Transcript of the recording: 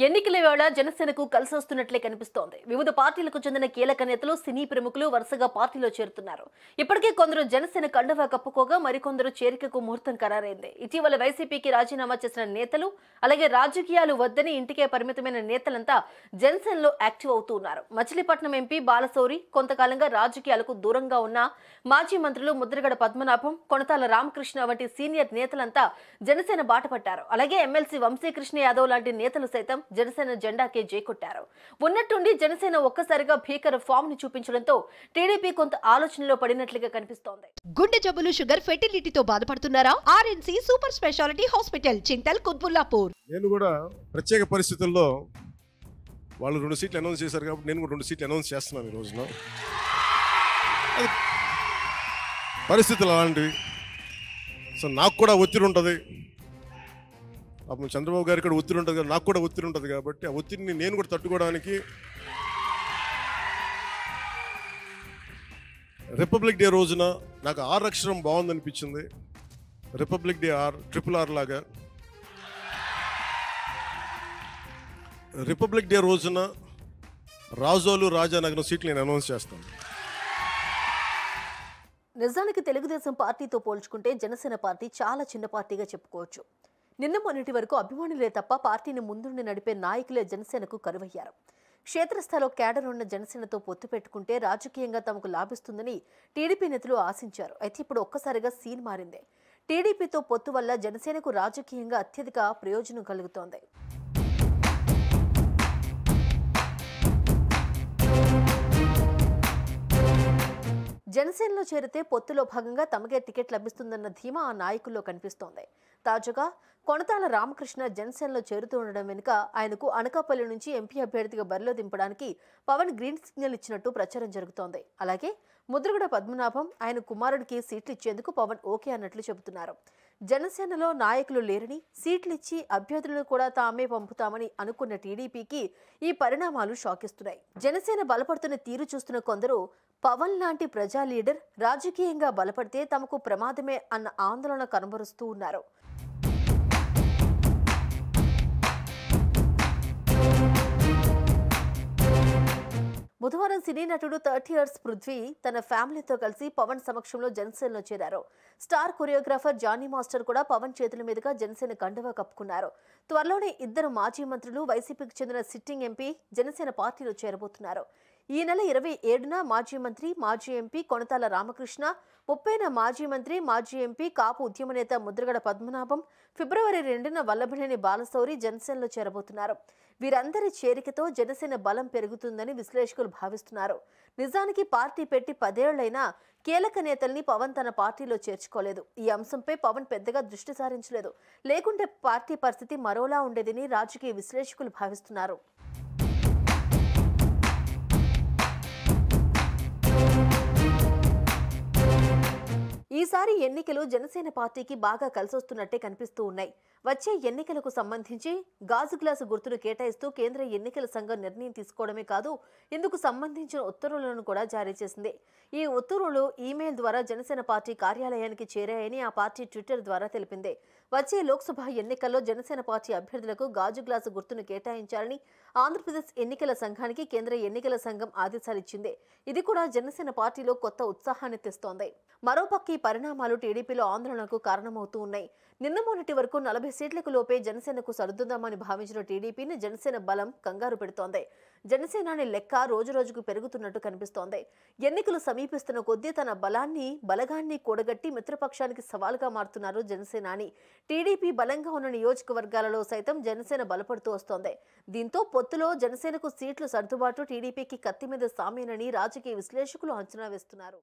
ఎన్నికల వేళ జనసేనకు కలిసొస్తున్నట్లే కనిపిస్తోంది. వివిధ పార్టీలకు చెందిన కీలక నేతలు, సినీ ప్రముఖులు వరుసగా పార్టీలో చేరుతున్నారు. ఇప్పటికే కొందరు జనసేన కండువా కప్పుకోగా మరికొందరు చేరికకు ముహూర్తం ఖరారైంది. ఇటీవల వైసీపీకి రాజీనామా చేసిన నేతలు, అలాగే రాజకీయాలు వద్దని ఇంటికే పరిమితమైన నేతలంతా జనసేనలో యాక్టివ్ అవుతూ ఉన్నారు. మచిలీపట్నం ఎంపీ బాలశౌరి, కొంతకాలంగా రాజకీయాలకు దూరంగా ఉన్న మాజీ మంత్రులు ముద్రగడ పద్మనాభం, కొనతాల రామకృష్ణ వంటి సీనియర్ నేతలంతా జనసేన బాట పట్టారు. అలాగే ఎమ్మెల్సీ వంశీకృష్ణ యాదవ్ లాంటి నేతలు సైతం జనసేన జెండాకే జైకొట్టారు. ఉన్నట్టుండి జనసేన ఒక్కసారిగా భీకర ఫామ్ ని చూపించడంతో టీడీపీ కొంత ఆలోచనలో పడినట్లుగా కనిపిస్తోంది. గుండె జబ్బులు, షుగర్, ఫెర్టిలిటీతో బాధపడుతున్నారా? RNC super speciality hospital, Chintal, Qutbullapur. నేను కూడా ప్రత్యేక పరిస్థితుల్లో వాళ్ళు 2 సీట్లు అనౌన్స్ చేశారు కాబట్టి నేను కూడా 2 సీట్లు అనౌన్స్ చేస్తున్నాను ఈ రోజున. పరిస్థితులు అలాంటివి. సో నాకు కూడా ఒత్తిడి ఉంటుంది. అప్పుడు చంద్రబాబు గారికి కూడా ఒత్తిడి ఉంటుంది, నాకు కూడా ఒత్తిడి ఉంటుంది. కాబట్టి ఆ ఒత్తిడిని నేను కూడా తట్టుకోవడానికి రిపబ్లిక్ డే రోజున నాకు ఆర్ అక్షరం బాగుందనిపించింది. రిపబ్లిక్ డే RRR లాగా రిపబ్లిక్ డే రోజున రాజోలు రాజానగరం సీట్లు నేను అనౌన్స్ చేస్తాను. నిజానికి తెలుగుదేశం పార్టీతో పోల్చుకుంటే జనసేన పార్టీ చాలా చిన్న పార్టీగా చెప్పుకోవచ్చు. నిన్న మొన్నటి వరకు అభిమానులే తప్ప పార్టీని ముందుండి నడిపే నాయకులే జనసేనకు కరువయ్యారు. క్షేత్రస్థాయిలో కేడర్ ఉన్న జనసేనతో పొత్తు పెట్టుకుంటే రాజకీయంగా తమకు లాభిస్తుందని టీడీపీ నేతలు ఆశించారు. అయితే ఇప్పుడు ఒక్కసారిగా సీన్ మారింది. టీడీపీతో పొత్తు వల్ల జనసేనకు రాజకీయంగా అత్యధిక ప్రయోజనం కలుగుతోంది. జనసేనలో చేరితే పొత్తులో భాగంగా తమకే టికెట్ లభిస్తుందన్న ధీమా ఆ నాయకుల్లో కనిపిస్తోంది. తాజాగా కొనతాల రామకృష్ణ జనసేనలో చేరుతూ ఉండడం వెనుక ఆయనకు అనకాపల్లి నుంచి ఎంపీ అభ్యర్థిగా బరిలో దింపడానికి పవన్ గ్రీన్ సిగ్నల్ ఇచ్చినట్టు ప్రచారం జరుగుతోంది. అలాగే ముద్రగడ పద్మనాభం ఆయన కుమారుడికి సీట్లు ఇచ్చేందుకు పవన్ ఓకే అన్నట్లు చెబుతున్నారు. జనసేనలో నాయకులు లేరని, సీట్లు ఇచ్చి అభ్యర్థులను కూడా తామే పంపుతామని అనుకున్న టీడీపీకి ఈ పరిణామాలు షాకిస్తున్నాయి. జనసేన బలపడుతున్న తీరు చూస్తున్న కొందరు పవన్ లాంటి ప్రజా లీడర్ రాజకీయంగా బలపడితే తమకు ప్రమాదమే అన్న ఆందోళన కనబరుస్తూ ఉన్నారు. బుధవారం సినీ నటుడు 30 ఇయర్స్ పృథ్వీ తన ఫ్యామిలీతో కలిసి పవన్ సమక్షంలో జనసేనలో చేరారు. స్టార్ కొరియోగ్రాఫర్ జానీ మాస్టర్ కూడా పవన్ చేతుల మీదుగా జనసేన కండువా కప్పుకున్నారు. త్వరలోనే 2 మాజీ మంత్రులు, వైసీపీకి చెందిన సిట్టింగ్ ఎంపీ జనసేన పార్టీలో చేరబోతున్నారు. ఈ నెల 27న మాజీ మంత్రి, మాజీ ఎంపీ కొనతాల రామకృష్ణ, 30న మాజీ మంత్రి, మాజీ ఎంపీ, కాపు ఉద్యమ నేత ముద్రగడ పద్మనాభం, ఫిబ్రవరి 2న వల్లభనేని బాలశౌరి జనసేనలో చేరబోతున్నారు. వీరందరి చేరికతో జనసేన బలం పెరుగుతుందని విశ్లేషకులు భావిస్తున్నారు. నిజానికి పార్టీ పెట్టి 10 ఏళ్లైనా కీలక నేతల్ని పవన్ తన పార్టీలో చేర్చుకోలేదు. ఈ అంశంపై పవన్ పెద్దగా దృష్టి సారించలేదు. లేకుంటే పార్టీ పరిస్థితి మరోలా ఉండేదని రాజకీయ విశ్లేషకులు భావిస్తున్నారు. ఈసారి ఎన్నికలు జనసేన పార్టీకి బాగా కలిసొస్తున్నట్టే కనిపిస్తూ ఉన్నాయి. వచ్చే ఎన్నికలకు సంబంధించి గాజు గ్లాసు గుర్తును కేటాయిస్తూ కేంద్ర ఎన్నికల సంఘం నిర్ణయం తీసుకోవడమే కాదు, ఇందుకు సంబంధించిన ఉత్తర్వులను కూడా జారీ చేసింది. ఈ ఉత్తర్వులు ఈమెయిల్ ద్వారా జనసేన పార్టీ కార్యాలయానికి చేరాయని ఆ పార్టీ ట్విట్టర్ ద్వారా తెలిపింది. వచ్చే లోక్సభ ఎన్నికల్లో జనసేన పార్టీ అభ్యర్థులకు గాజు గ్లాసు గుర్తును కేటాయించాలని ఆంధ్రప్రదేశ్ ఎన్నికల సంఘానికి కేంద్ర ఎన్నికల సంఘం ఆదేశాలిచ్చింది. ఇది కూడా జనసేన పార్టీలో కొత్త ఉత్సాహాన్ని తెస్తోంది. మరోపక్క ఈ పరిణామాలు టీడీపీలో ఆందోళనకు కారణమవుతూ ఉన్నాయి. నిన్న మొన్నటి వరకు 40 సీట్లకు లోపే జనసేనకు సర్దుదామని భావించిన టీడీపీని జనసేన బలం కంగారు పెడుతోంది. జనసేనాని లెక్క రోజురోజుకు పెరుగుతున్నట్టు కనిపిస్తోంది. ఎన్నికలు సమీపిస్తున్న కొద్దీ తన బలగాన్ని కూడగట్టి మిత్రపక్షానికి సవాల్గా మారుతున్నారు జనసేనాని. టీడీపీ బలంగా ఉన్న నియోజకవర్గాలలో సైతం జనసేన బలపడుతూ వస్తోంది. దీంతో పొత్తులో జనసేనకు సీట్లు సర్దుబాటు టీడీపీకి కత్తి మీద సామేనని రాజకీయ విశ్లేషకులు అంచనా వేస్తున్నారు.